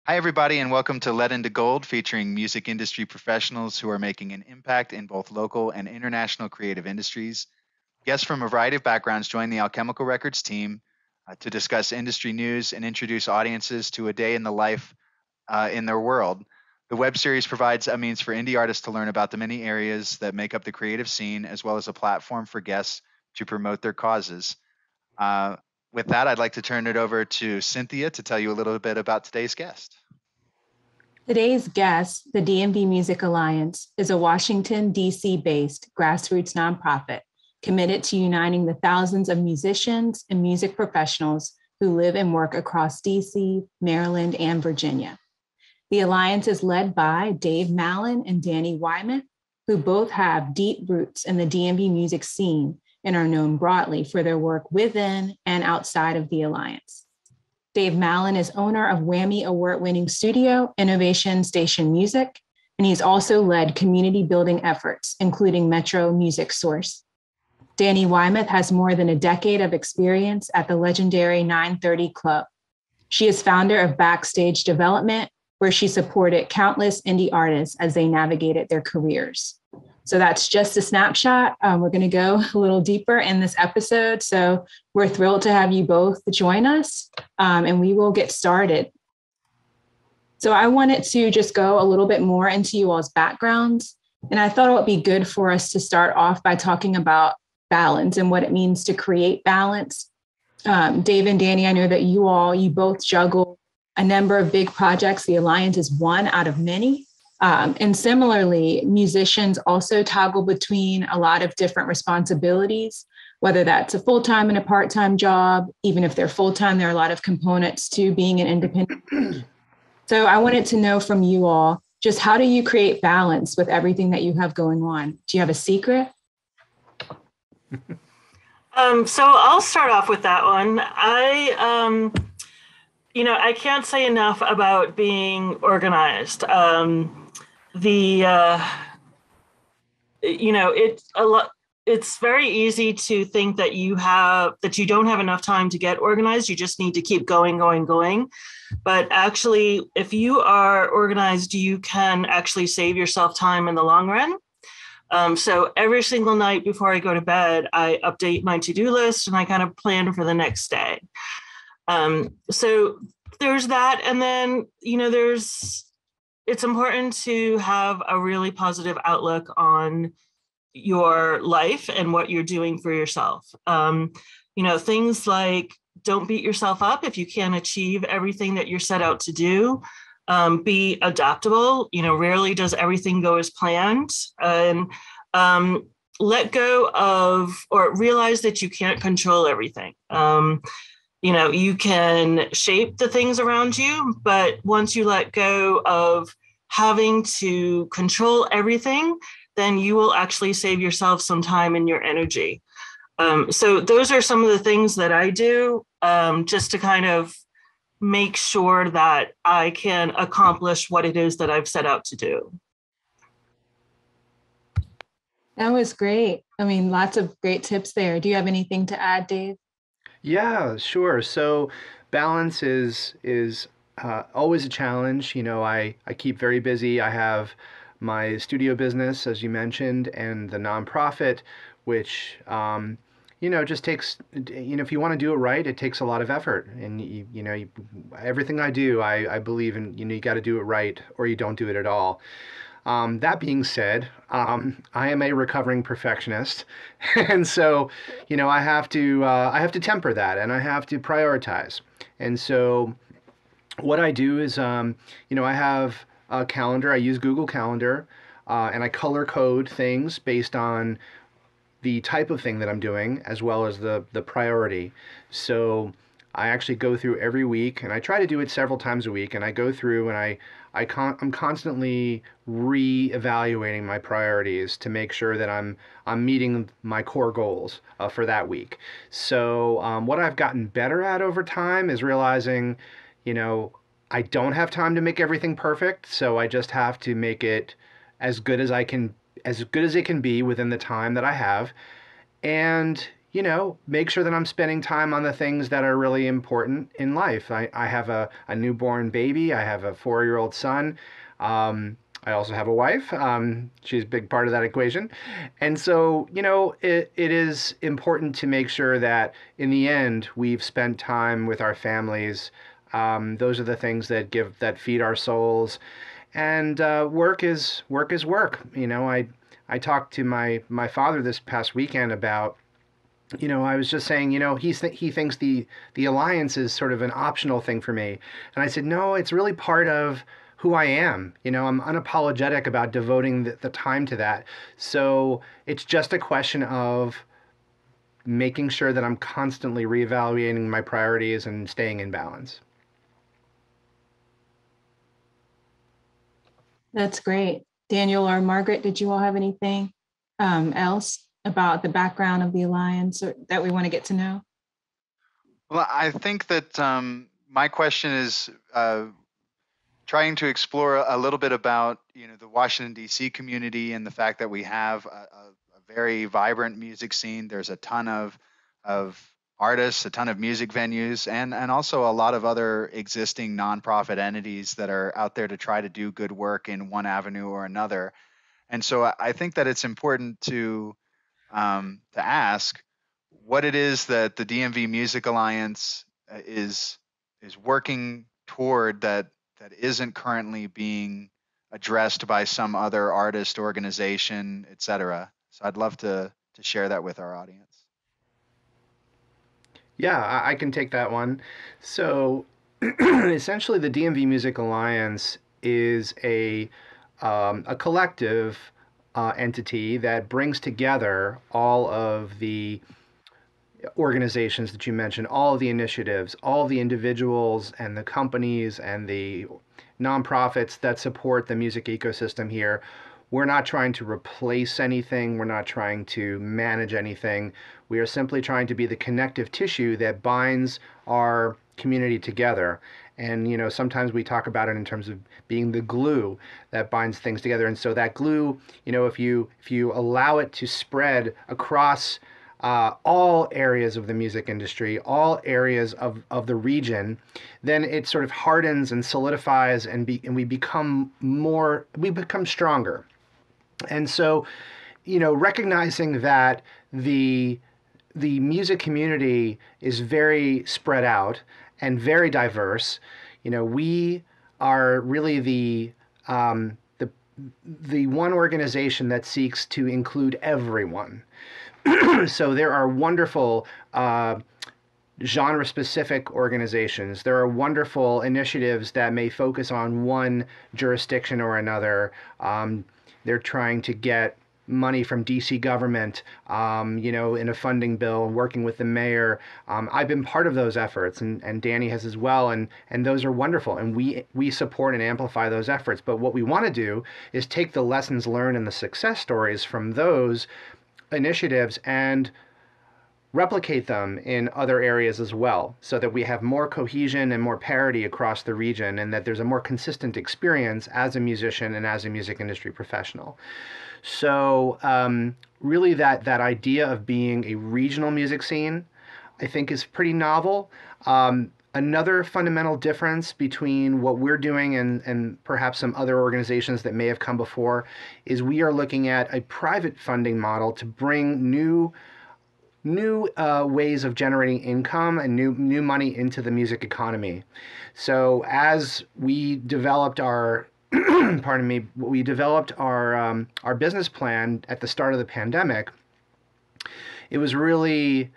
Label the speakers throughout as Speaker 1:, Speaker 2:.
Speaker 1: Hi, everybody, and welcome to Lead into Gold, featuring music industry professionals who are making an impact in both local and international creative industries. Guests from a variety of backgrounds join the Alchemical Records team to discuss industry news and introduce audiences to a day in the life in their world. The web series provides a means for indie artists to learn about the many areas that make up the creative scene, as well as a platform for guests to promote their causes. Uh, with that, I'd like to turn it over to Cynthia to tell you a little bit about today's guest.
Speaker 2: Today's guest, the Dmv Music Alliance, is a Washington, D.C. based grassroots nonprofit committed to uniting the thousands of musicians and music professionals who live and work across D.C., Maryland, and Virginia. The Alliance is led by Dave Mallen and Dani Weymouth, who both have deep roots in the DMV music scene and are known broadly for their work within and outside of the Alliance. Dave Mallen is owner of Whammy Award-winning studio Innovation Station Music, and he's also led community building efforts, including Metro Music Source. Dani Weymouth has more than a decade of experience at the legendary 930 Club. She is founder of Backstage Development, where she supported countless indie artists as they navigated their careers. So that's just a snapshot. We're going to go a little deeper in this episode. So we're thrilled to have you both join us, and we will get started. So I wanted to just go a little bit more into you all's backgrounds. And I thought it would be good for us to start off by talking about balance and what it means to create balance. Dave and Dani, I know that you both juggle a number of big projects. The Alliance is one out of many. And similarly, musicians also toggle between a lot of different responsibilities, whether that's a full-time and a part-time job. Even if they're full-time, there are a lot of components to being an independent. So I wanted to know from you all, just how do you create balance with everything that you have going on? Do you have a secret?
Speaker 3: So I'll start off with that one. I can't say enough about being organized. It's very easy to think that you don't have enough time to get organized. You just need to keep going. But actually, if you are organized, you can actually save yourself time in the long run. So every single night before I go to bed, I update my to-do list and I kind of plan for the next day. So there's that. And then, it's important to have a really positive outlook on your life and what you're doing for yourself. Things like don't beat yourself up if you can't achieve everything that you're set out to do. Be adaptable. Rarely does everything go as planned. And let go of or realize that you can't control everything. You can shape the things around you, but once you let go of having to control everything, then you will actually save yourself some time and your energy. So those are some of the things that I do just to kind of make sure that I can accomplish what it is that I've set out to do.
Speaker 2: That was great. I mean, lots of great tips there. Do you have anything to add, Dave?
Speaker 4: Yeah, sure. So balance is always a challenge. I keep very busy. I have my studio business, as you mentioned, and the nonprofit, which just takes, if you want to do it right, it takes a lot of effort. And everything I do, I believe in, you got to do it right, or you don't do it at all. That being said, I am a recovering perfectionist, and so I have to temper that, and I have to prioritize. And so what I do is I have a calendar. I use Google Calendar, and I color code things based on the type of thing that I'm doing as well as the priority. So I actually go through every week, and I try to do it several times a week, and I go through and I'm constantly re-evaluating my priorities to make sure that I'm meeting my core goals for that week. So what I've gotten better at over time is realizing, I don't have time to make everything perfect, so I just have to make it as good as it can be within the time that I have. And make sure that I'm spending time on the things that are really important in life. I have a newborn baby. I have a 4-year-old son. I also have a wife. She's a big part of that equation. And so, it is important to make sure that in the end, we've spent time with our families. Those are the things that feed our souls. And work is work. I talked to my father this past weekend about, I was just saying, he thinks the alliance is sort of an optional thing for me. And I said, no, it's really part of who I am. I'm unapologetic about devoting the time to that. So it's just a question of making sure that I'm constantly reevaluating my priorities and staying in balance.
Speaker 2: That's great. Daniel or Margaret, did you all have anything else about the background of the Alliance that we want to get to know?
Speaker 1: Well, I think that my question is trying to explore a little bit about the Washington D.C. community and the fact that we have a very vibrant music scene. There's a ton of artists, a ton of music venues, and also a lot of other existing nonprofit entities that are out there to try to do good work in one avenue or another. And so I think that it's important to ask what it is that the DMV Music Alliance is working toward that isn't currently being addressed by some other artist, organization, etc. So I'd love to share that with our audience.
Speaker 4: Yeah, I can take that one. So essentially, the DMV Music Alliance is a collective entity that brings together all of the organizations that you mentioned, all of the initiatives, all of the individuals and the companies and the nonprofits that support the music ecosystem here. We're not trying to replace anything. We're not trying to manage anything. We are simply trying to be the connective tissue that binds our community together. And sometimes we talk about it in terms of being the glue that binds things together. And so that glue, if you allow it to spread across all areas of the music industry, all areas of the region, then it sort of hardens and solidifies, and we become stronger. And so, recognizing that the music community is very spread out and very diverse, we are really the one organization that seeks to include everyone. So there are wonderful genre-specific organizations. There are wonderful initiatives that may focus on one jurisdiction or another. They're trying to get money from DC government, in a funding bill, working with the mayor. I've been part of those efforts, and Dani has as well, and those are wonderful, and we support and amplify those efforts. But what we want to do is take the lessons learned and the success stories from those initiatives and replicate them in other areas as well, so that we have more cohesion and more parity across the region, and that there's a more consistent experience as a musician and as a music industry professional. So really that idea of being a regional music scene, I think, is pretty novel. Another fundamental difference between what we're doing and perhaps some other organizations that may have come before is we are looking at a private funding model to bring new ways of generating income and new money into the music economy. So as we developed our our business plan at the start of the pandemic, it really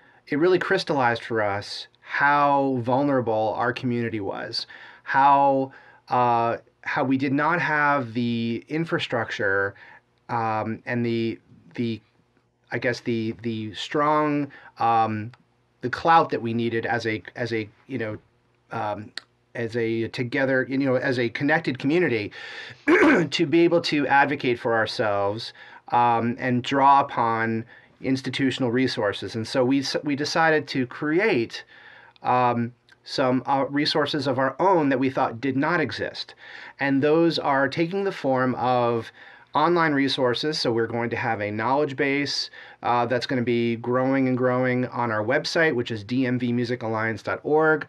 Speaker 4: crystallized for us how vulnerable our community was, how we did not have the infrastructure and the strong the clout that we needed as a connected community to be able to advocate for ourselves and draw upon institutional resources. And so we decided to create some resources of our own that we thought did not exist. And those are taking the form of online resources. So we're going to have a knowledge base that's going to be growing and growing on our website, which is dmvmusicalliance.org.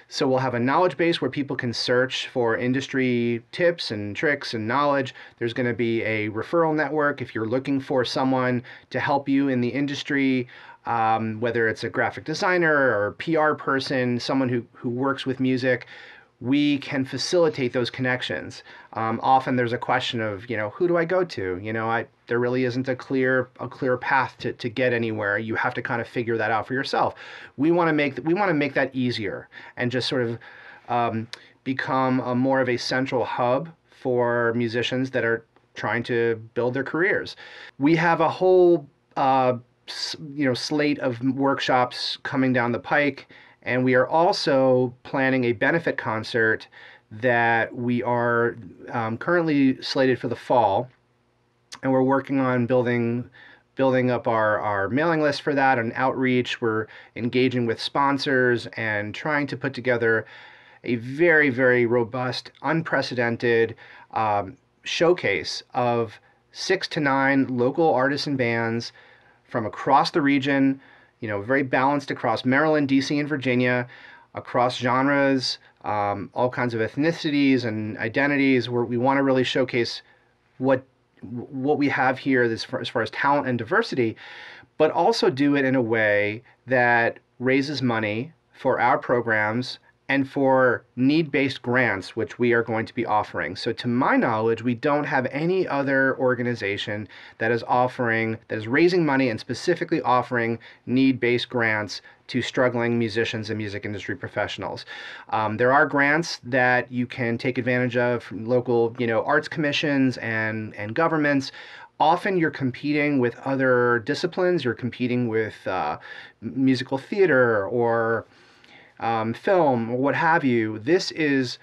Speaker 4: So we'll have a knowledge base where people can search for industry tips and tricks and knowledge. There's going to be a referral network if you're looking for someone to help you in the industry, whether it's a graphic designer or PR person, someone who works with music. We can facilitate those connections. Often there's a question of, who do I go to? There really isn't a clear path to get anywhere. You have to kind of figure that out for yourself. We want to make that easier and just sort of become more of a central hub for musicians that are trying to build their careers. We have a whole slate of workshops coming down the pike. And we are also planning a benefit concert that we are currently slated for the fall. And we're working on building up our mailing list for that and outreach. We're engaging with sponsors and trying to put together a very, very robust, unprecedented showcase of 6 to 9 local artists and bands from across the region, very balanced across Maryland, DC, and Virginia, across genres, all kinds of ethnicities and identities, where we want to really showcase what we have here as far as talent and diversity, but also do it in a way that raises money for our programs and for need-based grants, which we are going to be offering. So to my knowledge, we don't have any other organization that is raising money and specifically offering need-based grants to struggling musicians and music industry professionals. There are grants that you can take advantage of from local, arts commissions and governments. Often you're competing with other disciplines. You're competing with musical theater or film, or what have you. This is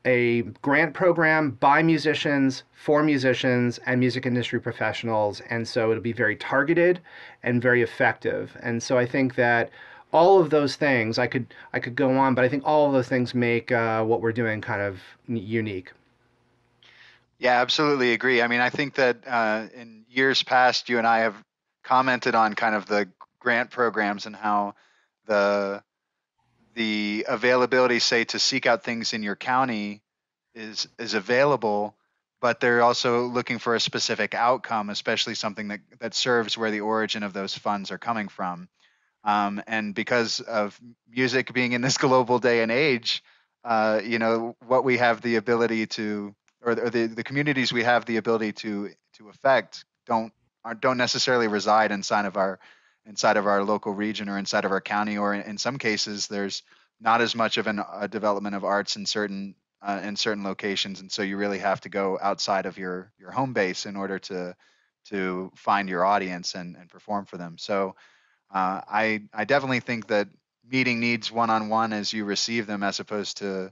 Speaker 4: a grant program by musicians, for musicians, and music industry professionals, and so it'll be very targeted and very effective. And so I think that all of those things, I could go on, but I think all of those things make what we're doing kind of unique.
Speaker 1: Yeah, absolutely agree. I mean, I think that in years past, you and I have commented on kind of the grant programs and how the availability, say, to seek out things in your county is available, but they're also looking for a specific outcome, especially something that serves where the origin of those funds are coming from. And because of music being in this global day and age, what we have the ability to, or the communities we have the ability to affect don't necessarily reside inside of our local region or inside of our county, or in some cases there's not as much of a development of arts in certain locations, and so you really have to go outside of your home base in order to find your audience and perform for them. So I definitely think that meeting needs one-on-one as you receive them, as opposed to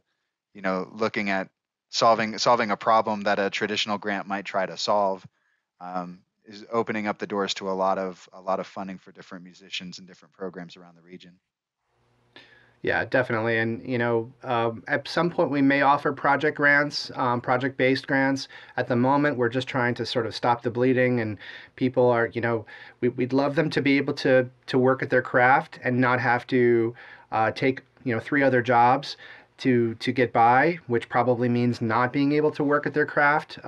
Speaker 1: looking at solving a problem that a traditional grant might try to solve, is opening up the doors to a lot of funding for different musicians and different programs around the region.
Speaker 4: Yeah, definitely. And, at some point we may offer project grants, project-based grants. At the moment, we're just trying to sort of stop the bleeding, and people are, we'd love them to be able to work at their craft and not have to take, 3 other jobs to get by, which probably means not being able to work at their craft,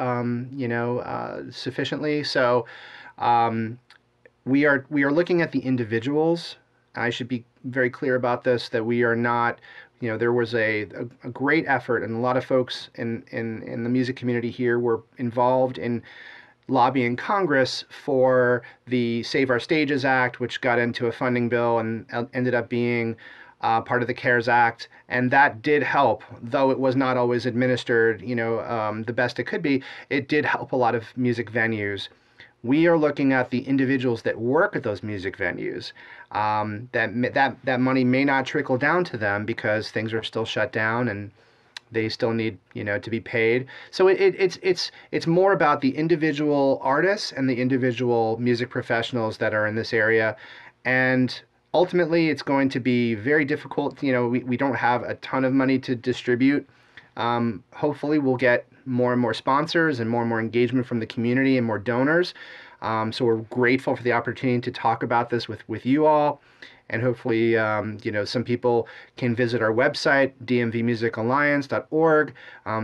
Speaker 4: sufficiently. So we are looking at the individuals. I should be very clear about this, that we are not, there was a great effort, and a lot of folks in the music community here were involved in lobbying Congress for the Save Our Stages Act, which got into a funding bill and ended up being part of the CARES Act. And that did help, though it was not always administered, the best it could be. It did help a lot of music venues. We are looking at the individuals that work at those music venues. That money may not trickle down to them because things are still shut down and they still need, to be paid. So it's more about the individual artists and the individual music professionals that are in this area. And ultimately, it's going to be very difficult. We don't have a ton of money to distribute Hopefully we'll get more and more sponsors and more engagement from the community and more donors. So we're grateful for the opportunity to talk about this with you all. And hopefully, some people can visit our website, dmvmusicalliance.org.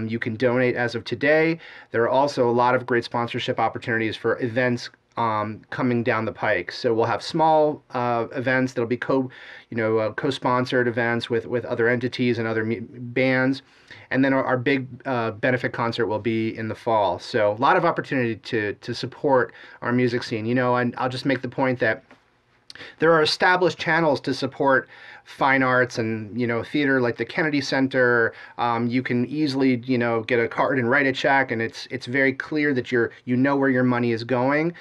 Speaker 4: You can donate as of today. There are also a lot of great sponsorship opportunities for events coming down the pike. So we'll have small events that'll be co-sponsored events with other entities and other bands. And then our big benefit concert will be in the fall. So a lot of opportunity to support our music scene. And I'll just make the point that there are established channels to support fine arts and theater, like the Kennedy Center. You can easily get a card and write a check, and it's very clear that you know where your money is going.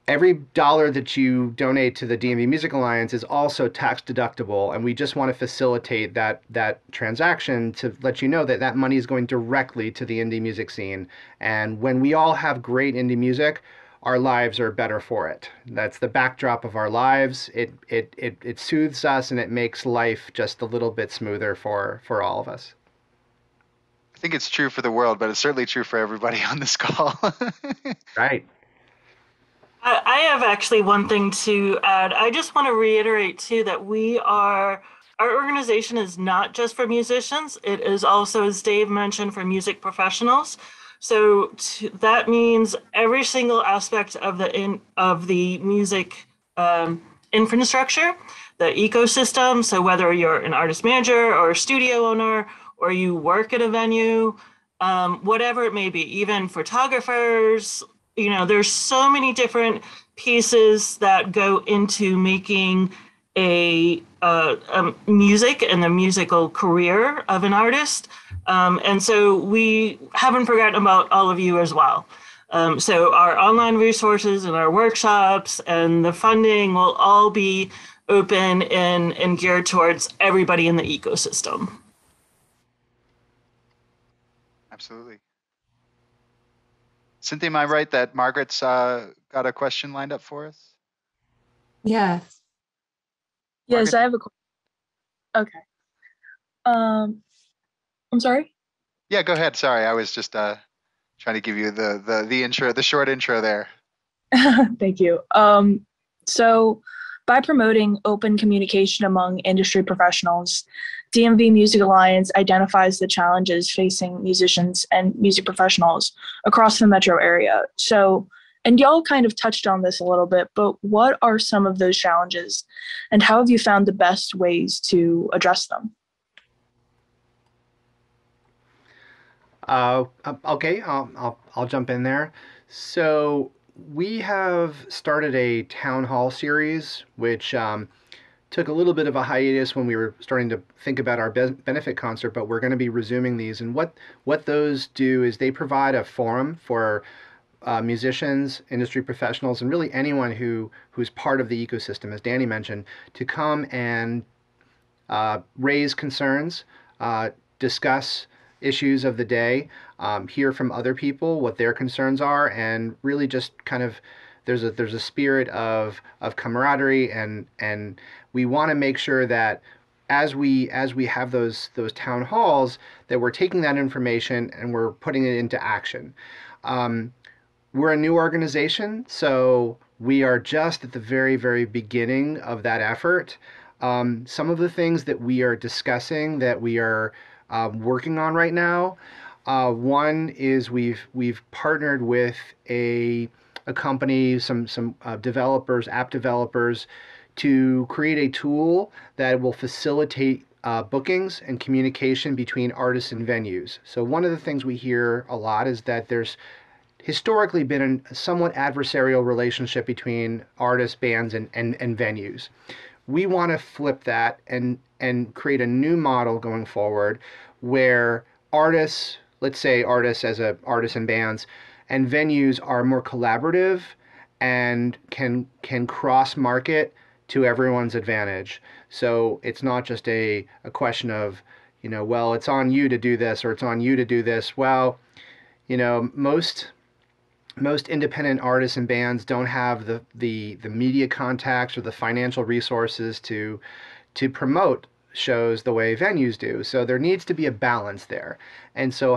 Speaker 4: Every dollar that you donate to the DMV Music Alliance is also tax deductible, and we just want to facilitate that transaction to let you know that money is going directly to the indie music scene. And when we all have great indie music, our lives are better for it. That's the backdrop of our lives. It soothes us, and it makes life just a little bit smoother for all of us.
Speaker 1: I think it's true for the world, but it's certainly true for everybody on this call.
Speaker 4: Right.
Speaker 3: I have actually one thing to add. I just want to reiterate too that our organization is not just for musicians. It is also, as Dave mentioned, for music professionals. So that means every single aspect of the music infrastructure, the ecosystem. So whether you're an artist manager or a studio owner, or you work at a venue, whatever it may be, even photographers, there's so many different pieces that go into making a music and the musical career of an artist. And so we haven't forgotten about all of you as well. So our online resources and our workshops and the funding will all be open and geared towards everybody in the ecosystem.
Speaker 1: Absolutely. Cynthia, am I right that Margaret's got a question lined up for us?
Speaker 2: Yes.
Speaker 5: Yes, Margaret? I have a question. Okay. I'm sorry?
Speaker 1: Yeah, go ahead. Sorry, I was just trying to give you the intro, the short intro there.
Speaker 5: Thank you. So by promoting open communication among industry professionals, DMV Music Alliance identifies the challenges facing musicians and music professionals across the metro area. So, and y'all kind of touched on this a little bit, but what are some of those challenges, and how have you found the best ways to address them?
Speaker 4: Okay, I'll jump in there. So we have started a town hall series, which took a little bit of a hiatus when we were starting to think about our benefit concert, but we're going to be resuming these. And what those do is they provide a forum for musicians, industry professionals, and really anyone who's part of the ecosystem, as Dani mentioned, to come and raise concerns, discuss issues of the day, hear from other people what their concerns are, and really just kind of there's a spirit of camaraderie, and we want to make sure that as we have those town halls, that we're taking that information and we're putting it into action. We're a new organization, so we are just at the very, very beginning of that effort. Some of the things that we are discussing, that we are working on right now, one is we've partnered with a company, some developers, app developers, to create a tool that will facilitate bookings and communication between artists and venues. So one of the things we hear a lot is that there's historically been a somewhat adversarial relationship between artists, bands, and venues. We want to flip that and create a new model going forward where artists, let's say artists as artists and bands, and venues are more collaborative and can cross market to everyone's advantage. So it's not just a question of, well, it's on you to do this or it's on you to do this. Well, most independent artists and bands don't have the media contacts or the financial resources to promote shows the way venues do. So there needs to be a balance there. And so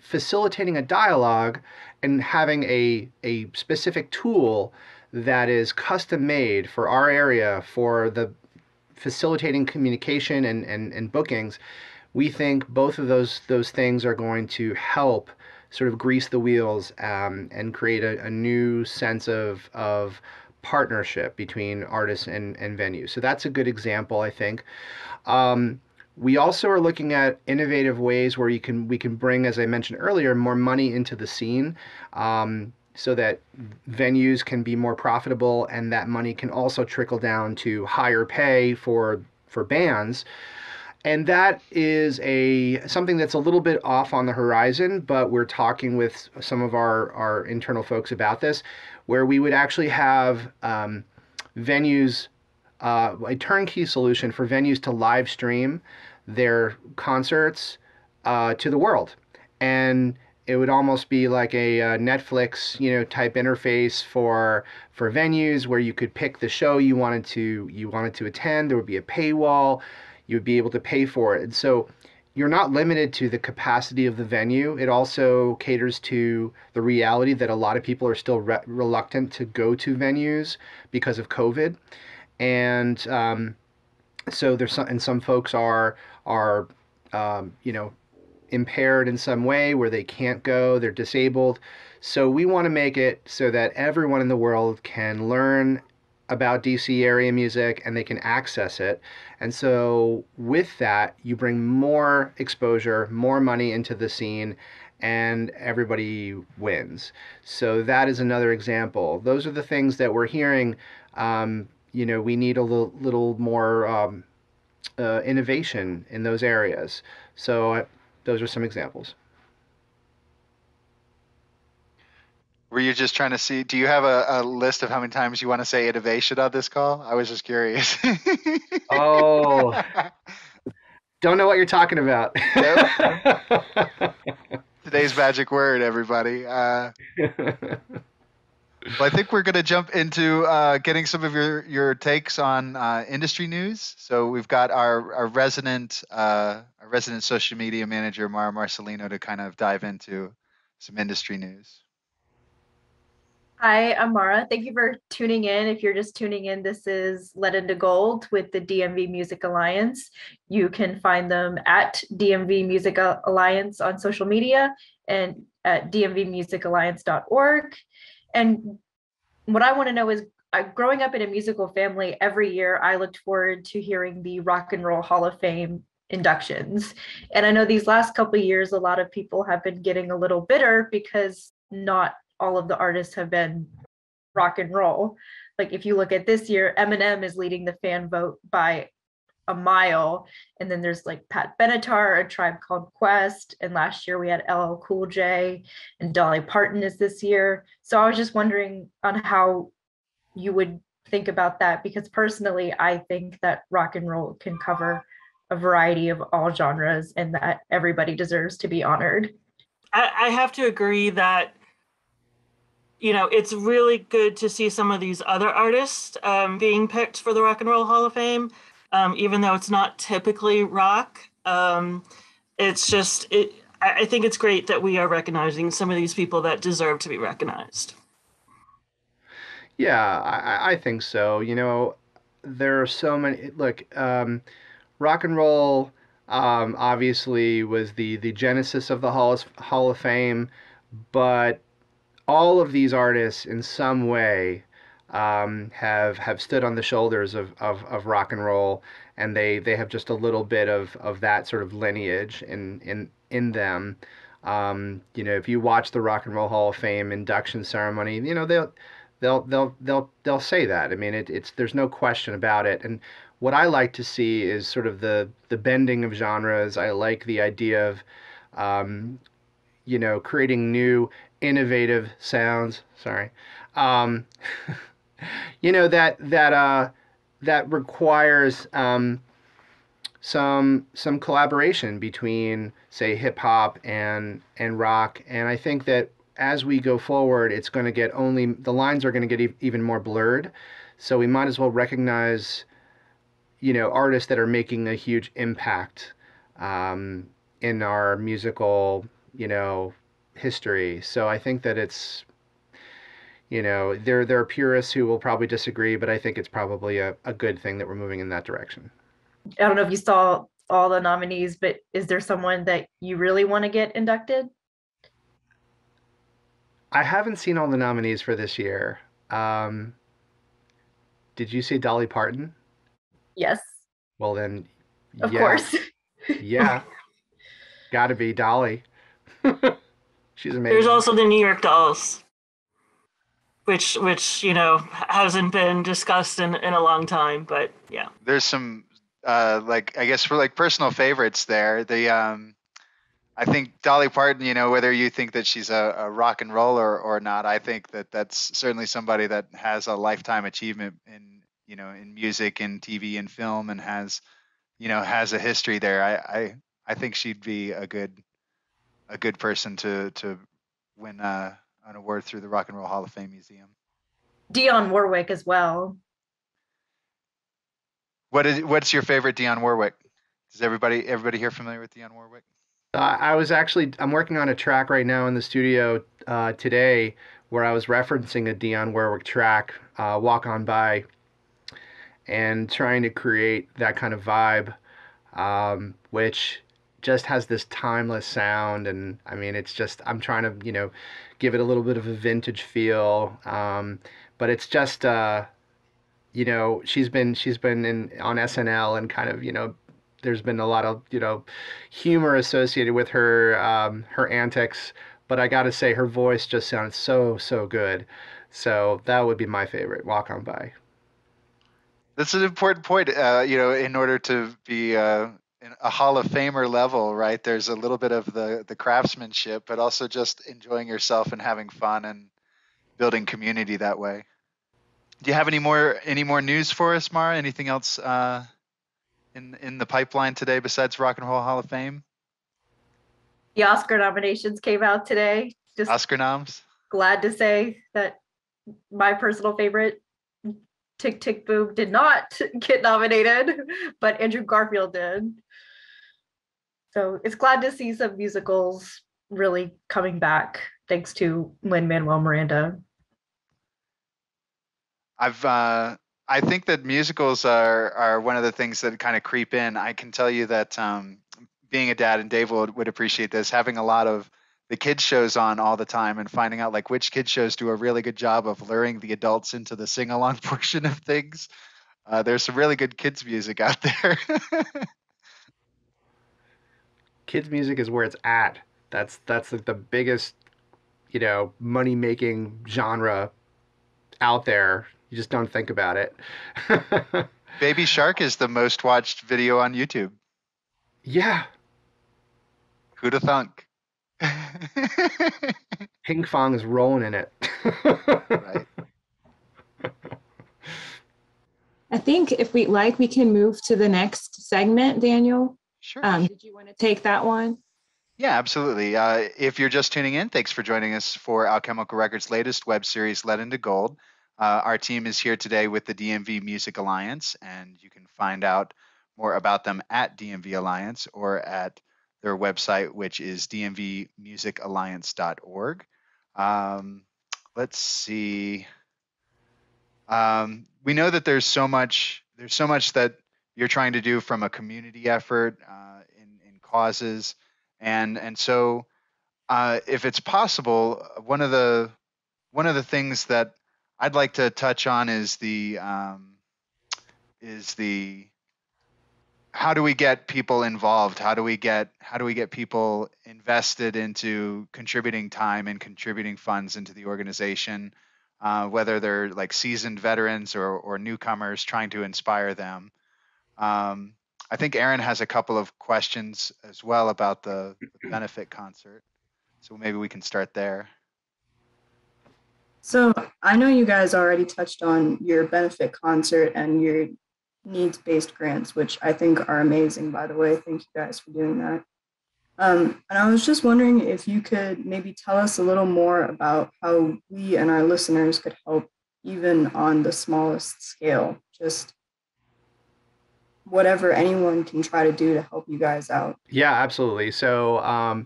Speaker 4: facilitating a dialogue and having a specific tool that is custom made for our area for the facilitating communication and bookings, we think both of those things are going to help sort of grease the wheels and create a new sense of partnership between artists and venues. So that's a good example, I think. We also are looking at innovative ways where we can bring, as I mentioned earlier, more money into the scene, so that venues can be more profitable, and that money can also trickle down to higher pay for bands. And that is something that's a little bit off on the horizon, but we're talking with some of our internal folks about this, where we would actually have venues, a turnkey solution for venues to live stream their concerts to the world. And it would almost be like a Netflix, type interface for venues, where you could pick the show you wanted to attend. There would be a paywall. You would be able to pay for it. And so you're not limited to the capacity of the venue. It also caters to the reality that a lot of people are still reluctant to go to venues because of COVID. And so some folks are impaired in some way where they can't go, they're disabled. So we want to make it so that everyone in the world can learn about DC area music and they can access it. And so with that, you bring more exposure, more money into the scene, and everybody wins. So that is another example. Those are the things that we're hearing. We need a little more innovation in those areas. So those are some examples.
Speaker 1: Were you just trying to see, do you have a list of how many times you want to say innovation on this call? I was just curious.
Speaker 4: Oh, don't know what you're talking about.
Speaker 1: Today's magic word, everybody. Well, I think we're going to jump into getting some of your takes on industry news. So we've got our resident social media manager, Mara Marcelino, to kind of dive into some industry news.
Speaker 6: Hi, I'm Mara. Thank you for tuning in. If you're just tuning in, this is Let Into Gold with the DMV Music Alliance. You can find them at DMV Music Alliance on social media and at dmvmusicalliance.org. And what I want to know is, growing up in a musical family, every year I looked forward to hearing the Rock and Roll Hall of Fame inductions. And I know these last couple of years, a lot of people have been getting a little bitter because not all of the artists have been rock and roll. Like if you look at this year, Eminem is leading the fan vote by a mile. And then there's like Pat Benatar, A Tribe Called Quest. And last year we had LL Cool J, and Dolly Parton is this year. So I was just wondering on how you would think about that, because personally, I think that rock and roll can cover a variety of all genres and that everybody deserves to be honored.
Speaker 3: I have to agree that it's really good to see some of these other artists being picked for the Rock and Roll Hall of Fame, even though it's not typically rock. I think it's great that we are recognizing some of these people that deserve to be recognized.
Speaker 4: Yeah, I think so. There are so many. Look, rock and roll obviously was the genesis of the Hall of Fame, but all of these artists in some way have stood on the shoulders of rock and roll, and they have just a little bit of that sort of lineage in them. If you watch the Rock and Roll Hall of Fame induction ceremony, they'll say that. I mean, it's there's no question about it. And what I like to see is sort of the bending of genres. I like the idea of creating new innovative sounds. Sorry. That requires some collaboration between, say, hip hop and rock. And I think that as we go forward, it's going to get the lines are going to get even more blurred. So we might as well recognize, artists that are making a huge impact in our musical, history. So I think that it's, there are purists who will probably disagree, but I think it's probably a good thing that we're moving in that direction.
Speaker 6: I don't know if you saw all the nominees, but is there someone that you really want to get inducted?
Speaker 4: I haven't seen all the nominees for this year. Did you see Dolly Parton?
Speaker 6: Yes,
Speaker 4: Well, then,
Speaker 6: of
Speaker 4: yeah,
Speaker 6: course.
Speaker 4: yeah, gotta be Dolly. She's amazing.
Speaker 3: There's also the New York Dolls, which hasn't been discussed in a long time, but yeah.
Speaker 1: There's some I guess for like personal favorites there. I think Dolly Parton, whether you think that she's a rock and roller or not, I think that that's certainly somebody that has a lifetime achievement in music and TV and film, and has a history there. I think she'd be a good person to win an award through the Rock and Roll Hall of Fame Museum.
Speaker 6: Dionne Warwick as well.
Speaker 1: What's your favorite Dionne Warwick? Is everybody here familiar with Dionne Warwick?
Speaker 4: I'm working on a track right now in the studio today where I was referencing a Dionne Warwick track, Walk On By, and trying to create that kind of vibe, which just has this timeless sound. And I mean, it's just, I'm trying to, give it a little bit of a vintage feel. But it's just, she's been on SNL and kind of, there's been a lot of, humor associated with her, her antics, but I got to say her voice just sounds so good. So that would be my favorite, Walk On By.
Speaker 1: That's an important point, in order to be a Hall of Famer level, right? There's a little bit of the craftsmanship, but also just enjoying yourself and having fun and building community that way. Do you have any more news for us, Mara? Anything else in the pipeline today besides Rock and Roll Hall of Fame?
Speaker 6: The Oscar nominations came out today. Just
Speaker 1: Oscar noms.
Speaker 6: Glad to say that my personal favorite, Tick Tick Boom, did not get nominated, but Andrew Garfield did. So it's glad to see some musicals really coming back, thanks to Lin-Manuel Miranda.
Speaker 1: I think that musicals are one of the things that kind of creep in. I can tell you that being a dad, and Dave would appreciate this, having a lot of the kids shows on all the time and finding out like which kids shows do a really good job of luring the adults into the sing-along portion of things. There's some really good kids music out there.
Speaker 4: Kids music is where it's at. That's like the biggest, money-making genre out there. You just don't think about it.
Speaker 1: Baby Shark is the most watched video on YouTube.
Speaker 4: Yeah.
Speaker 1: Who'da thunk?
Speaker 4: Ping Fong is rolling in it.
Speaker 1: Right.
Speaker 2: I think if we'd like, we can move to the next segment, Daniel.
Speaker 1: Sure.
Speaker 2: Did you want to take that one?
Speaker 1: Yeah, absolutely. If you're just tuning in, thanks for joining us for Alchemical Records' latest web series, Let Into Gold. Our team is here today with the Dmv Music Alliance, and you can find out more about them at Dmv Alliance or at their website, which is dmvmusicalliance.org. Let's see. We know that there's so much that you're trying to do from a community effort in causes, and so if it's possible, one of the things that I'd like to touch on is the how do we get people involved? How do we get people invested into contributing time and contributing funds into the organization, whether they're like seasoned veterans or newcomers, trying to inspire them. I think Aaron has a couple of questions as well about the benefit concert, so maybe we can start there.
Speaker 7: So I know you guys already touched on your benefit concert and your needs-based grants, which I think are amazing, by the way. Thank you guys for doing that. And I was just wondering if you could maybe tell us a little more about how we and our listeners could help even on the smallest scale. Just whatever anyone can try to do to help you guys out.
Speaker 4: Yeah, absolutely. So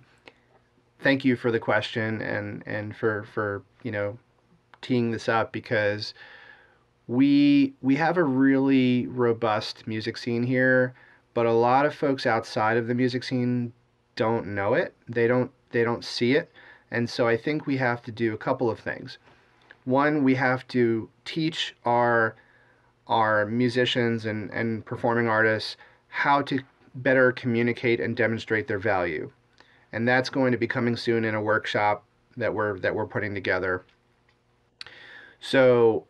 Speaker 4: thank you for the question and for teeing this up, because we have a really robust music scene here, but a lot of folks outside of the music scene don't know it. They don't see it. And so I think we have to do a couple of things. One, we have to teach our musicians and performing artists how to better communicate and demonstrate their value. And that's going to be coming soon in a workshop that we're putting together. So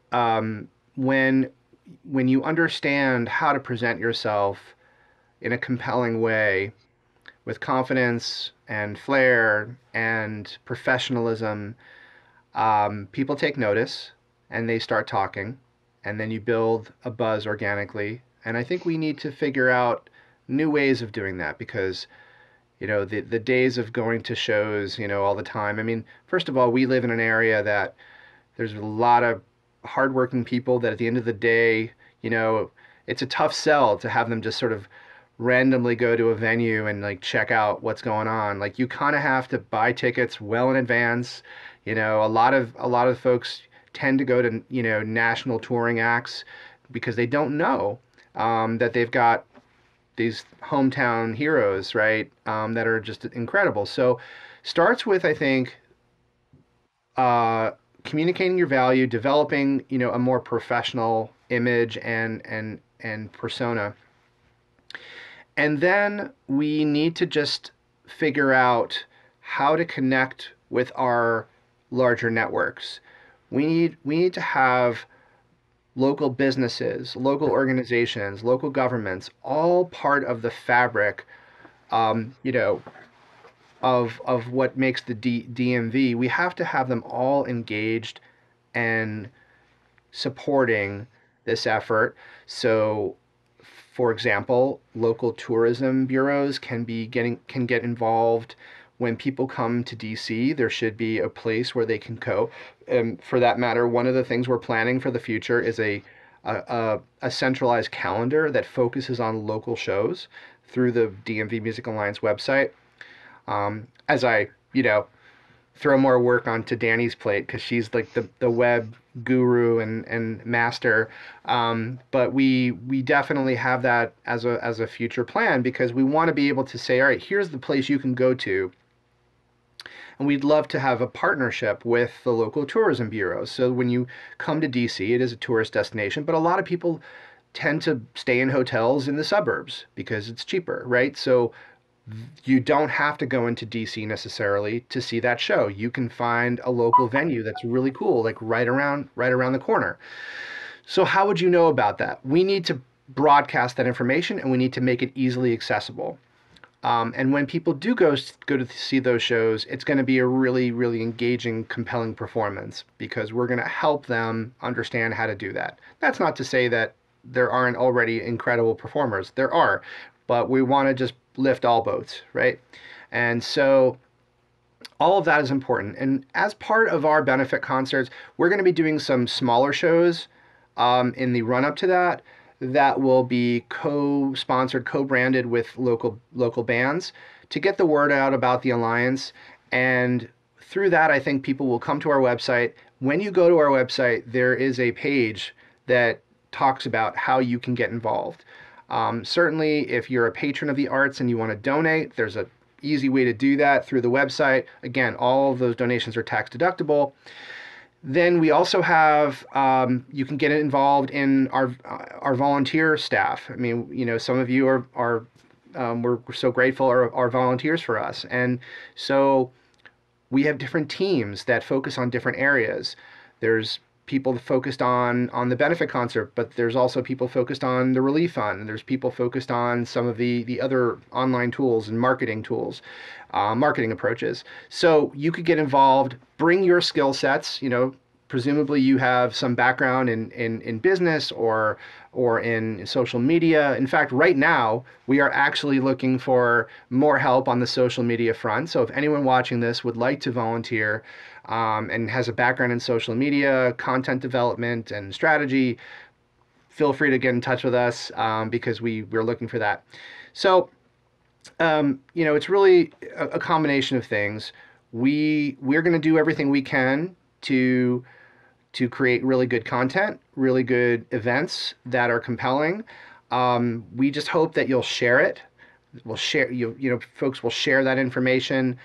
Speaker 4: when you understand how to present yourself in a compelling way with confidence and flair and professionalism, people take notice and they start talking, and then you build a buzz organically. And I think we need to figure out new ways of doing that, because the days of going to shows all the time. I mean, first of all, we live in an area that there's a lot of hardworking people that at the end of the day, it's a tough sell to have them just sort of randomly go to a venue and like check out what's going on. Like, you kind of have to buy tickets well in advance. A lot of folks tend to go to national touring acts because they don't know that they've got these hometown heroes, right? That are just incredible. So starts with, I think, communicating your value, developing a more professional image and persona. And then we need to just figure out how to connect with our larger networks. We need to have local businesses, local organizations, local governments, all part of the fabric, of what makes the DMV. We have to have them all engaged and supporting this effort. So, for example, local tourism bureaus can get involved. When people come to DC, there should be a place where they can go. And for that matter, one of the things we're planning for the future is a centralized calendar that focuses on local shows through the DMV Music Alliance website. As I, throw more work onto Dani's plate, because she's like the web guru and master. But we definitely have that as a future plan, because we want to be able to say, all right, here's the place you can go to. And we'd love to have a partnership with the local tourism bureaus. So when you come to DC, it is a tourist destination, but a lot of people tend to stay in hotels in the suburbs because it's cheaper, right? So you don't have to go into DC necessarily to see that show. You can find a local venue that's really cool, like right around the corner. So how would you know about that? We need to broadcast that information, and we need to make it easily accessible. And when people do go to see those shows, it's going to be a really, really engaging, compelling performance, because we're going to help them understand how to do that. That's not to say that there aren't already incredible performers. There are, but we want to just lift all boats, right? And so all of that is important. And as part of our benefit concerts, we're going to be doing some smaller shows in the run-up to that will be co-sponsored, co-branded with local bands to get the word out about the Alliance. And through that, I think people will come to our website. When you go to our website, there is a page that talks about how you can get involved. Certainly, if you're a patron of the arts and you want to donate, there's an easy way to do that through the website. Again, all of those donations are tax deductible. Then we also have, you can get involved in our volunteer staff. I mean, some of you are we're so grateful are volunteers for us. And so we have different teams that focus on different areas. There's people focused on the benefit concert, but there's also people focused on the relief fund, and there's people focused on some of the other online tools and marketing tools, marketing approaches. So you could get involved, bring your skill sets. Presumably you have some background in business or in social media. In fact, right now we are actually looking for more help on the social media front. So if anyone watching this would like to volunteer and has a background in social media, content development, and strategy, feel free to get in touch with us because we're looking for that. So, it's really a combination of things. We're going to do everything we can to create really good content, really good events that are compelling. We just hope that you'll share it. We'll share, folks will share that information,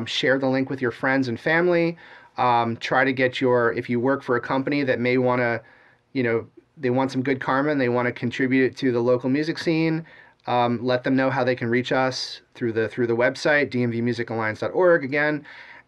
Speaker 4: share the link with your friends and family. Try to get if you work for a company that may want to, they want some good karma and they want to contribute it to the local music scene, let them know how they can reach us through the website, dmvmusicalliance.org again.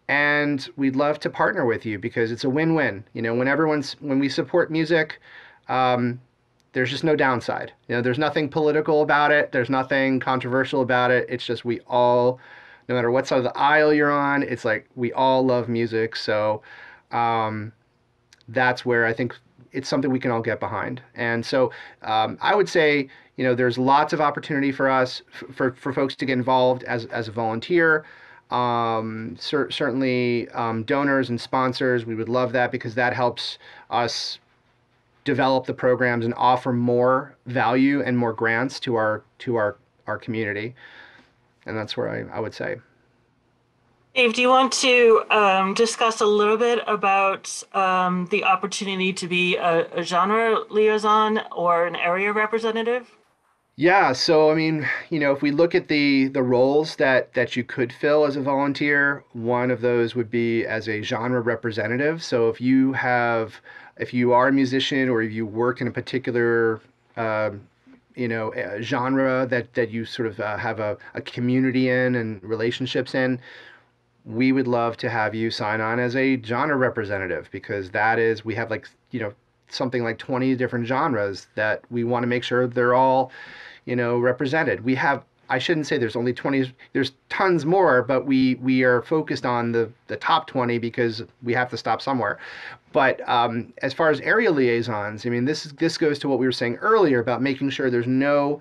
Speaker 4: And we'd love to partner with you because it's a win-win. When we support music, there's just no downside. There's nothing political about it. There's nothing controversial about it. It's just we all, no matter what side of the aisle you're on, it's like we all love music. So that's where I think it's something we can all get behind. And so I would say, there's lots of opportunity for us, for folks to get involved as a volunteer. Certainly donors and sponsors, we would love that because that helps us develop the programs and offer more value and more grants to our community. And that's where I would say.
Speaker 3: Dave, do you want to discuss a little bit about the opportunity to be a genre liaison or an area representative?
Speaker 4: Yeah, so I mean, if we look at the roles that you could fill as a volunteer, one of those would be as a genre representative. So if you are a musician or if you work in a particular a genre that you sort of have a community in and relationships in, we would love to have you sign on as a genre representative because we have something like 20 different genres that we want to make sure they're all, represented. I shouldn't say there's only 20, there's tons more, but we are focused on the top 20 because we have to stop somewhere. But as far as area liaisons, I mean, this goes to what we were saying earlier about making sure there's no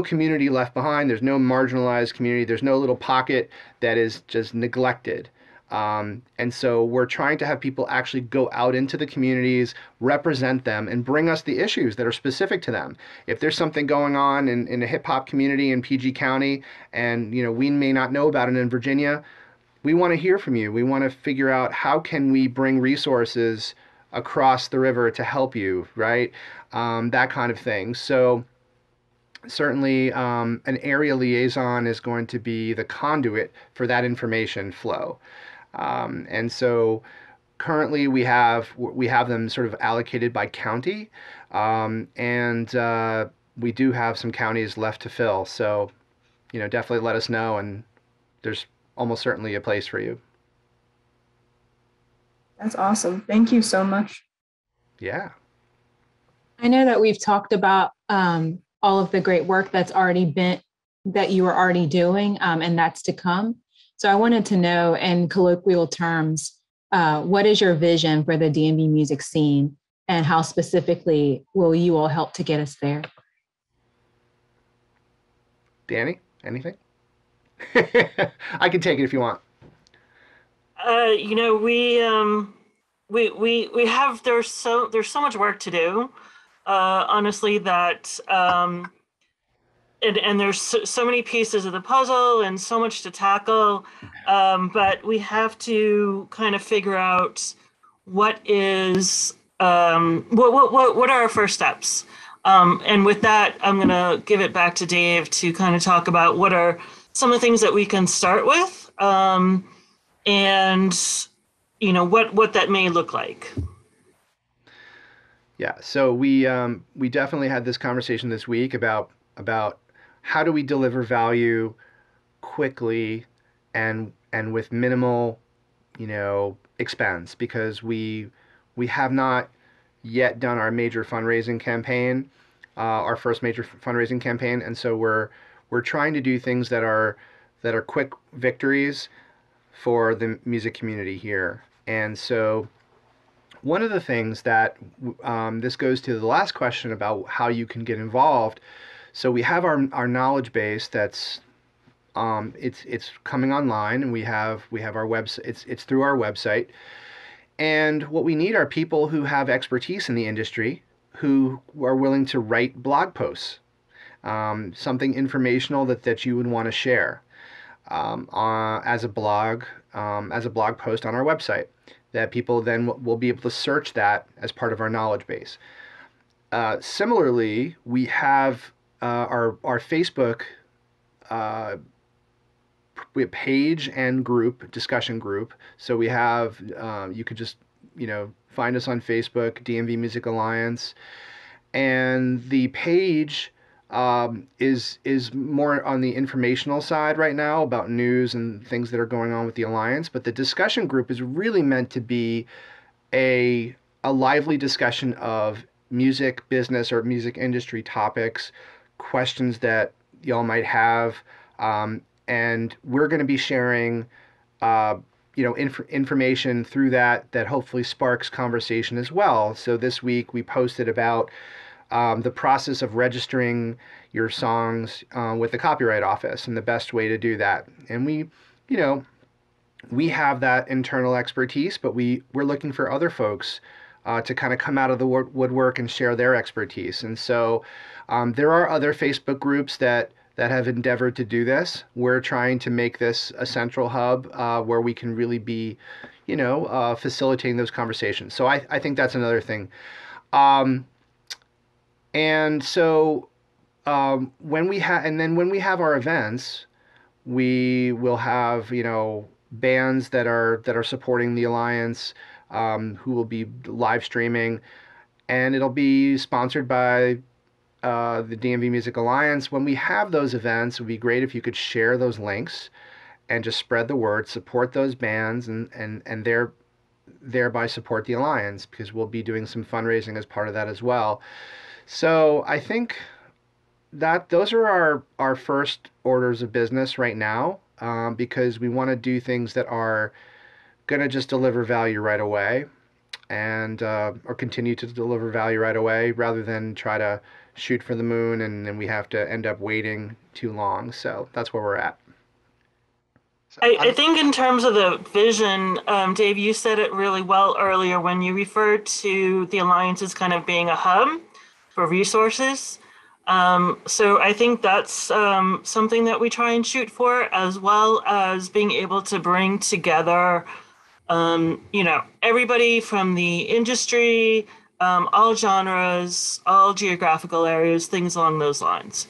Speaker 4: community left behind. There's no marginalized community. There's no little pocket that is just neglected. And so we're trying to have people actually go out into the communities, represent them, and bring us the issues that are specific to them. If there's something going on in a hip hop community in PG County, and we may not know about it in Virginia, we want to hear from you. We want to figure out how can we bring resources across the river to help you, right? That kind of thing. So certainly an area liaison is going to be the conduit for that information flow. And so currently we have them sort of allocated by county, and we do have some counties left to fill. So, definitely let us know, and there's almost certainly a place for you.
Speaker 7: That's awesome. Thank you so much.
Speaker 4: Yeah.
Speaker 2: I know that we've talked about all of the great work that you are already doing, and that's to come. So I wanted to know, in colloquial terms, what is your vision for the DMV music scene, and how specifically will you all help to get us there?
Speaker 4: Dani, anything? I can take it if you want.
Speaker 3: We have there's so much work to do. Honestly, that and there's so many pieces of the puzzle and so much to tackle, but we have to kind of figure out what are our first steps. And with that, I'm going to give it back to Dave to kind of talk about what are some of the things that we can start with, and what that may look like.
Speaker 4: Yeah, so we definitely had this conversation this week about how do we deliver value quickly and with minimal, expense, because we have not yet done our major fundraising campaign, our first major fundraising campaign, and so we're trying to do things that are quick victories for the music community here. And so one of the things that this goes to the last question about how you can get involved. So we have our knowledge base that's it's coming online, and we have our website. It's through our website, and what we need are people who have expertise in the industry, who are willing to write blog posts, something informational that you would want to share as a blog post on our website, that people then will be able to search that as part of our knowledge base. Similarly, we have our Facebook page and discussion group. So we have, you could just, find us on Facebook, Dmv Music Alliance, and the page is more on the informational side right now about news and things that are going on with the Alliance. But the discussion group is really meant to be a lively discussion of music business or music industry topics, questions that y'all might have, and we're going to be sharing information through that hopefully sparks conversation as well. So this week we posted about the process of registering your songs with the Copyright Office and the best way to do that. And we have that internal expertise, but we're looking for other folks to kind of come out of the woodwork and share their expertise. And so there are other Facebook groups that have endeavored to do this. We're trying to make this a central hub where we can really be, facilitating those conversations. So I think that's another thing. And so when we have our events, we will have bands that are supporting the Alliance, who will be live streaming, and it'll be sponsored by the Dmv Music Alliance. When we have those events, it would be great if you could share those links and just spread the word, support those bands, and thereby support the Alliance, because we'll be doing some fundraising as part of that as well. So I think that those are our first orders of business right now, because we want to do things that are going to just deliver value right away, and or continue to deliver value right away, rather than try to shoot for the moon and then we have to end up waiting too long. So that's where we're at.
Speaker 3: I think in terms of the vision, Dave, you said it really well earlier when you referred to the Alliance as kind of being a hub for resources. So I think that's something that we try and shoot for, as well as being able to bring together, everybody from the industry, all genres, all geographical areas, things along those lines.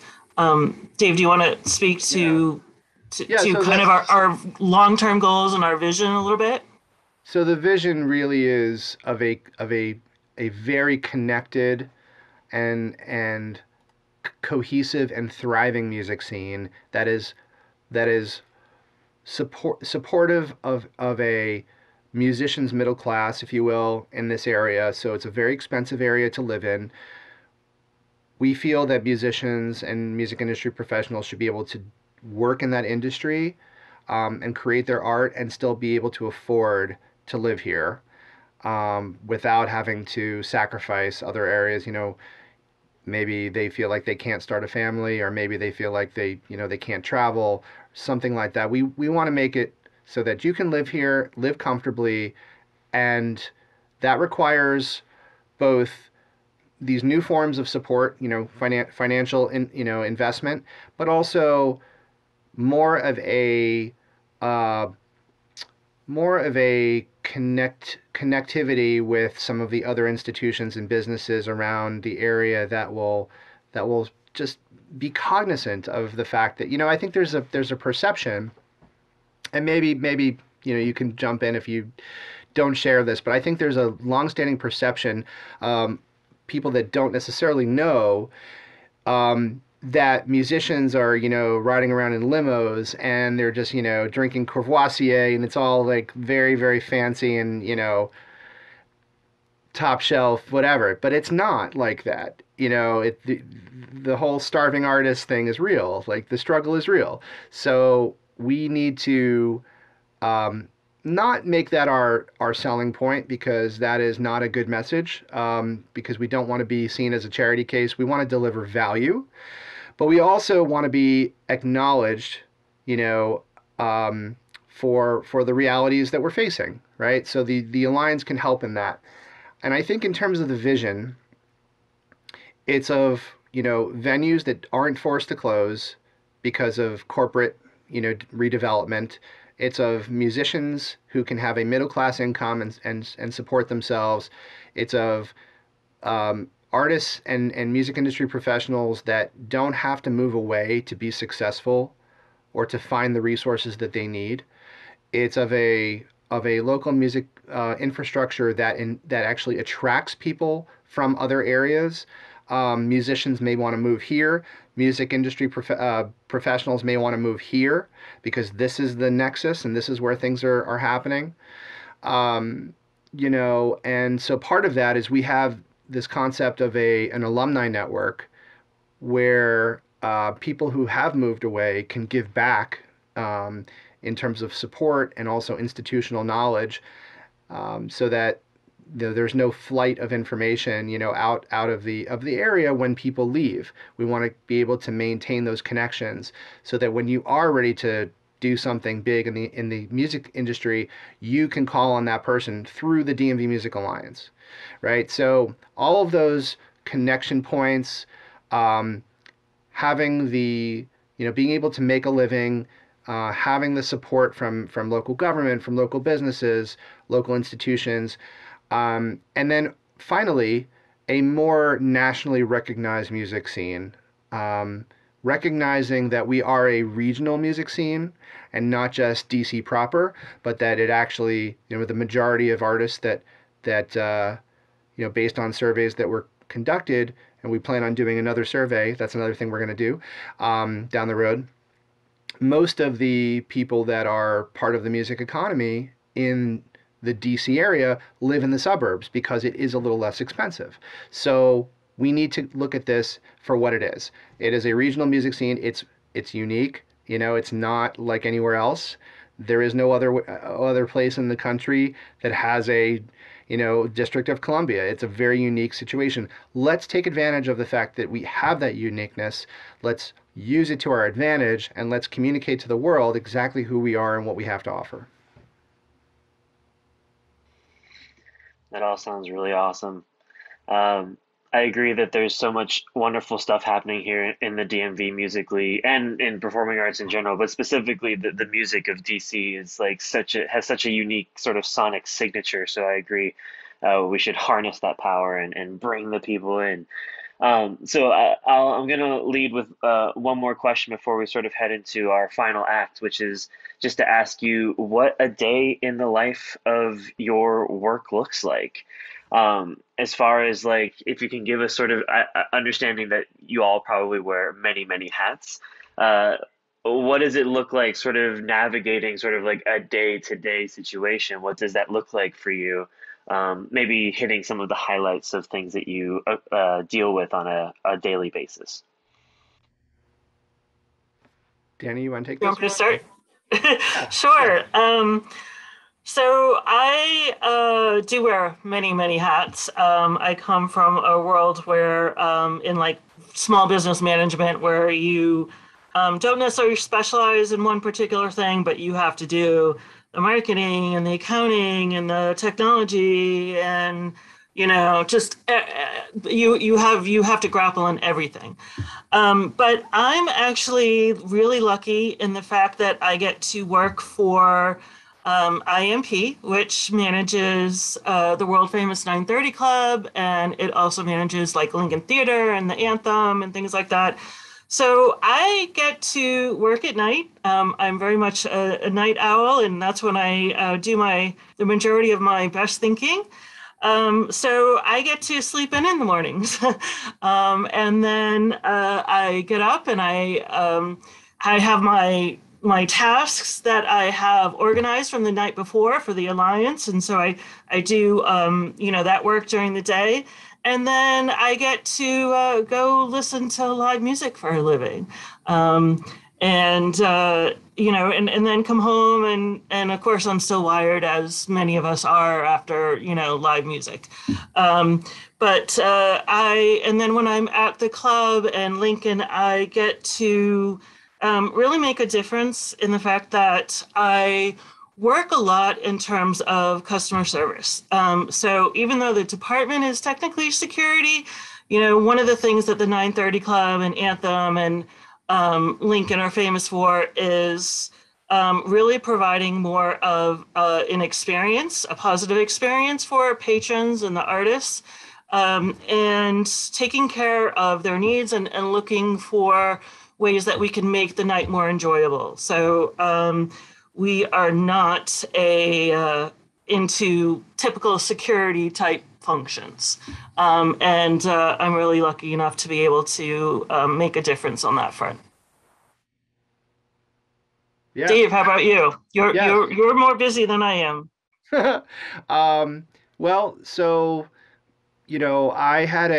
Speaker 3: Dave, do you want to speak to kind of our long-term goals and our vision a little bit?
Speaker 4: So the vision really is of a very connected and cohesive and thriving music scene that is supportive of a musician's middle class, if you will, in this area. So it's a very expensive area to live in. We feel that musicians and music industry professionals should be able to work in that industry and create their art and still be able to afford to live here without having to sacrifice other areas. Maybe they feel like they can't start a family, or maybe they feel like they can't travel, something like that. We want to make it so that you can live here, live comfortably, and that requires both these new forms of support, financial investment, but also more of a connectivity with some of the other institutions and businesses around the area that will just be cognizant of the fact that I think there's a perception, and maybe you can jump in if you don't share this, but I think there's a longstanding perception, people that don't necessarily know, that musicians are, riding around in limos and they're just, drinking Courvoisier, and it's all like very, very fancy and, top shelf, whatever. But it's not like that. The whole starving artist thing is real. Like, the struggle is real. So we need to not make that our selling point, because that is not a good message, because we don't want to be seen as a charity case. We want to deliver value. But we also want to be acknowledged, for the realities that we're facing, right? So the Alliance can help in that. And I think in terms of the vision, It's of, venues that aren't forced to close because of corporate, redevelopment. It's of musicians who can have a middle class income and support themselves. It's of artists and music industry professionals that don't have to move away to be successful or to find the resources that they need. It's of a local music infrastructure that actually attracts people from other areas. Musicians may want to move here. Music industry professionals may want to move here because this is the nexus and this is where things are happening. And so part of that is we have this concept of an alumni network where people who have moved away can give back in terms of support and also institutional knowledge, so that there's no flight of information, out of the area when people leave. We want to be able to maintain those connections so that when you are ready to do something big in the music industry, you can call on that person through the DMV Music Alliance, right? So all of those connection points, having the, being able to make a living, having the support from local government, from local businesses, local institutions, and then finally, a more nationally recognized music scene, recognizing that we are a regional music scene and not just DC proper, but that it actually, the majority of artists that based on surveys that were conducted, and we plan on doing another survey. That's another thing we're going to do down the road. Most of the people that are part of the music economy in the DC area live in the suburbs because it is a little less expensive. So we need to look at this for what it is. It is a regional music scene. It's unique. It's not like anywhere else. There is no other place in the country that has a District of Columbia. It's a very unique situation. Let's take advantage of the fact that we have that uniqueness. Let's use it to our advantage, and let's communicate to the world exactly who we are and what we have to offer.
Speaker 8: That all sounds really awesome. I agree that there's so much wonderful stuff happening here in the DMV musically and in performing arts in general, but specifically the music of DC is like has such a unique sort of sonic signature. So I agree, we should harness that power and bring the people in. I'm going to lead with one more question before we sort of head into our final act, which is just to ask you what a day in the life of your work looks like. As far as like, if you can give us sort of understanding that you all probably wear many, many hats, what does it look like sort of navigating sort of like a day-to-day situation? What does that look like for you? Maybe hitting some of the highlights of things that you deal with on a daily basis.
Speaker 4: Dani, you want to take
Speaker 3: You
Speaker 4: this?
Speaker 3: want me to start? Sure. So I do wear many, many hats. I come from a world where in like small business management where you don't necessarily specialize in one particular thing, but you have to do the marketing and the accounting and the technology and just you have to grapple in everything. But I'm actually really lucky in the fact that I get to work for IMP, which manages the world famous 930 Club, and it also manages like Lincoln Theater and the Anthem and things like that. So I get to work at night. I'm very much a night owl, and that's when I do the majority of my best thinking. So I get to sleep in the mornings, and then I get up and I have my tasks that I have organized from the night before for the Alliance. And so I do, that work during the day. And then I get to go listen to live music for a living. And then come home and of course I'm still wired, as many of us are, after, live music. And then when I'm at the club and Lincoln, I get to really make a difference in the fact that I work a lot in terms of customer service. So even though the department is technically security, One of the things that the 930 Club and Anthem and Lincoln are famous for is really providing more of an experience, a positive experience for patrons and the artists, and taking care of their needs and looking for ways that we can make the night more enjoyable. So we are not into typical security type functions. And I'm really lucky enough to be able to make a difference on that front.
Speaker 4: Yeah.
Speaker 3: Dave, how about you?
Speaker 4: Yes.
Speaker 3: You're more busy than I am.
Speaker 4: Well, so, I had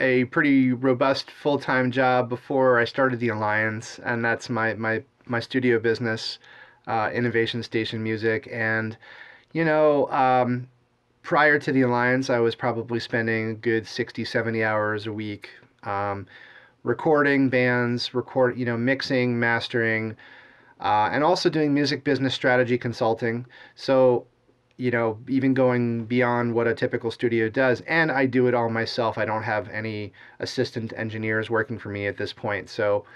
Speaker 4: a pretty robust full-time job before I started the Alliance, and that's my studio business, Innovation Station Music. And, prior to the Alliance, I was probably spending a good 60, 70 hours a week, recording bands, mixing, mastering, and also doing music business strategy consulting. So, even going beyond what a typical studio does. And I do it all myself. I don't have any assistant engineers working for me at this point. So,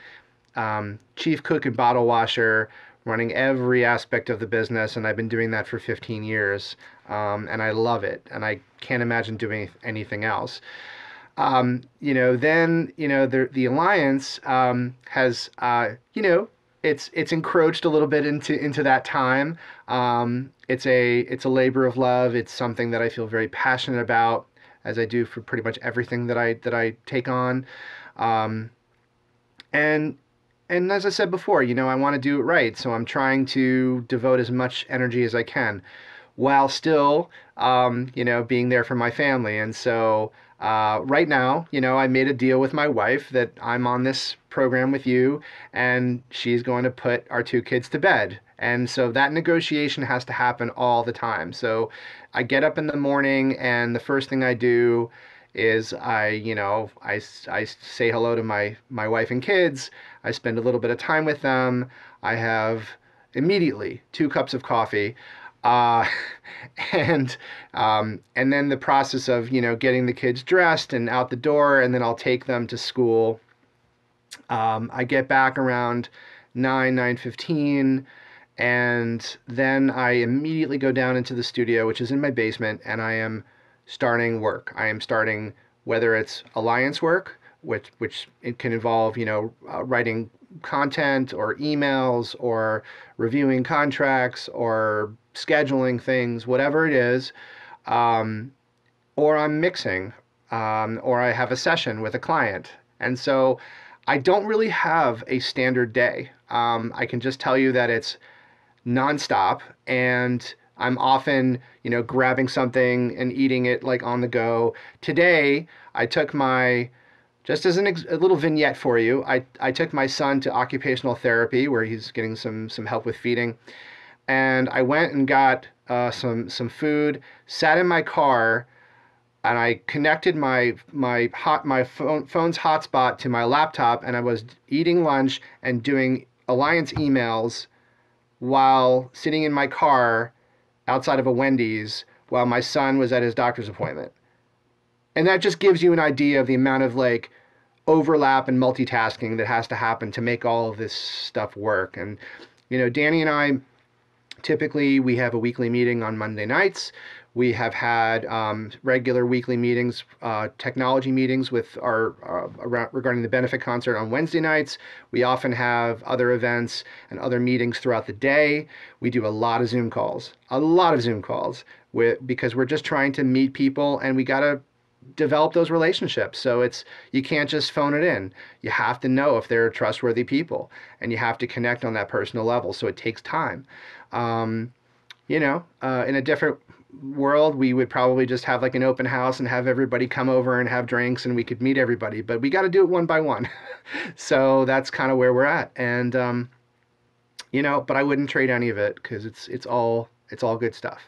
Speaker 4: chief cook and bottle washer, running every aspect of the business. And I've been doing that for 15 years. And I love it. And I can't imagine doing anything else. The Alliance has, it's encroached a little bit into that time. It's a labor of love. It's something that I feel very passionate about, as I do for pretty much everything that I take on. And as I said before, I want to do it right. So I'm trying to devote as much energy as I can, while still, being there for my family. And so right now, I made a deal with my wife that I'm on this program with you, and she's going to put our two kids to bed. And so that negotiation has to happen all the time. So I get up in the morning, and the first thing I do is I say hello to my wife and kids. I spend a little bit of time with them. I have immediately 2 cups of coffee. And then the process of, getting the kids dressed and out the door, and then I'll take them to school. I get back around 9:15, and then I immediately go down into the studio, which is in my basement, and I am starting work. I am starting, whether it's Alliance work, which it can involve, writing content or emails or reviewing contracts or scheduling things, whatever it is, or I'm mixing, or I have a session with a client. And so I don't really have a standard day. I can just tell you that it's nonstop, and I'm often, grabbing something and eating it like on the go. Today, I took just as a little vignette for you, I took my son to occupational therapy, where he's getting some help with feeding. And I went and got some food, sat in my car, and I connected my phone's hotspot to my laptop, and I was eating lunch and doing Alliance emails while sitting in my car outside of a Wendy's while my son was at his doctor's appointment. And that just gives you an idea of the amount of overlap and multitasking that has to happen to make all of this stuff work. And, Dani and I, typically we have a weekly meeting on Monday nights. We have had regular weekly meetings, technology meetings with regarding the benefit concert on Wednesday nights. We often have other events and other meetings throughout the day. We do a lot of Zoom calls, because we're just trying to meet people, and we got to develop those relationships. So you can't just phone it in. You have to know if they're trustworthy people, and you have to connect on that personal level. So it takes time. In a different world, we would probably just have an open house and have everybody come over and have drinks, and we could meet everybody, but we got to do it one by one. So that's kind of where we're at. And, but I wouldn't trade any of it, because it's all good stuff.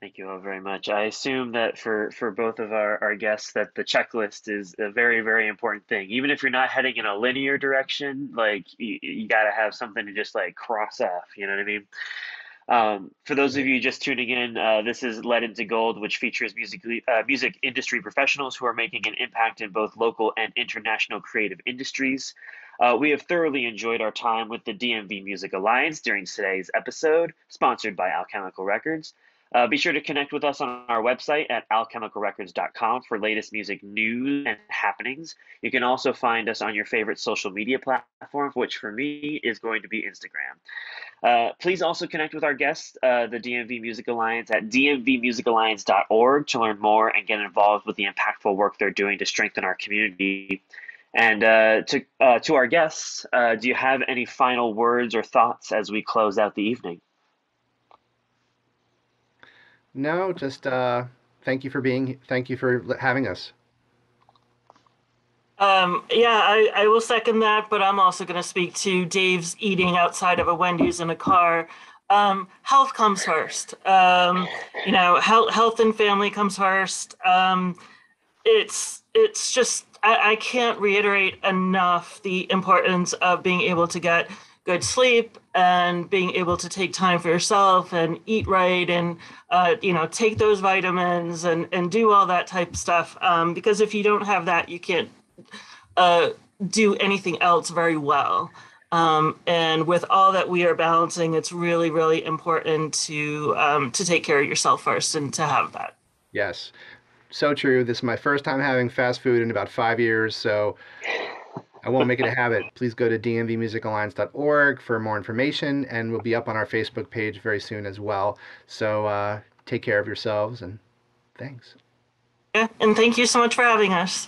Speaker 8: Thank you all very much. I assume that for both of our guests, that the checklist is a very, very important thing. Even if you're not heading in a linear direction, you got to have something to just cross off. You know what I mean? For those of you just tuning in, this is Led Into Gold, which features music industry professionals who are making an impact in both local and international creative industries. We have thoroughly enjoyed our time with the DMV Music Alliance during today's episode, sponsored by Alchemical Records. Be sure to connect with us on our website at alchemicalrecords.com for latest music news and happenings. You can also find us on your favorite social media platform, which for me is going to be Instagram. Please also connect with our guests, the DMV Music Alliance, at dmvmusicalliance.org to learn more and get involved with the impactful work they're doing to strengthen our community. And to our guests, do you have any final words or thoughts as we close out the evening?
Speaker 4: No, just thank you for having us.
Speaker 3: Yeah, I will second that, but I'm also going to speak to Dave's eating outside of a Wendy's in a car. Health comes first. Health and family comes first. It's just, I can't reiterate enough the importance of being able to get good sleep and being able to take time for yourself and eat right and, take those vitamins and do all that type of stuff. Because if you don't have that, you can't do anything else very well. And with all that we are balancing, it's really, really important to take care of yourself first and to have that.
Speaker 4: Yes, so true. This is my first time having fast food in about 5 years, so I won't make it a habit. Please go to dmvmusicalliance.org for more information, and we'll be up on our Facebook page very soon as well. So take care of yourselves, and thanks.
Speaker 3: Yeah, and thank you so much for having us.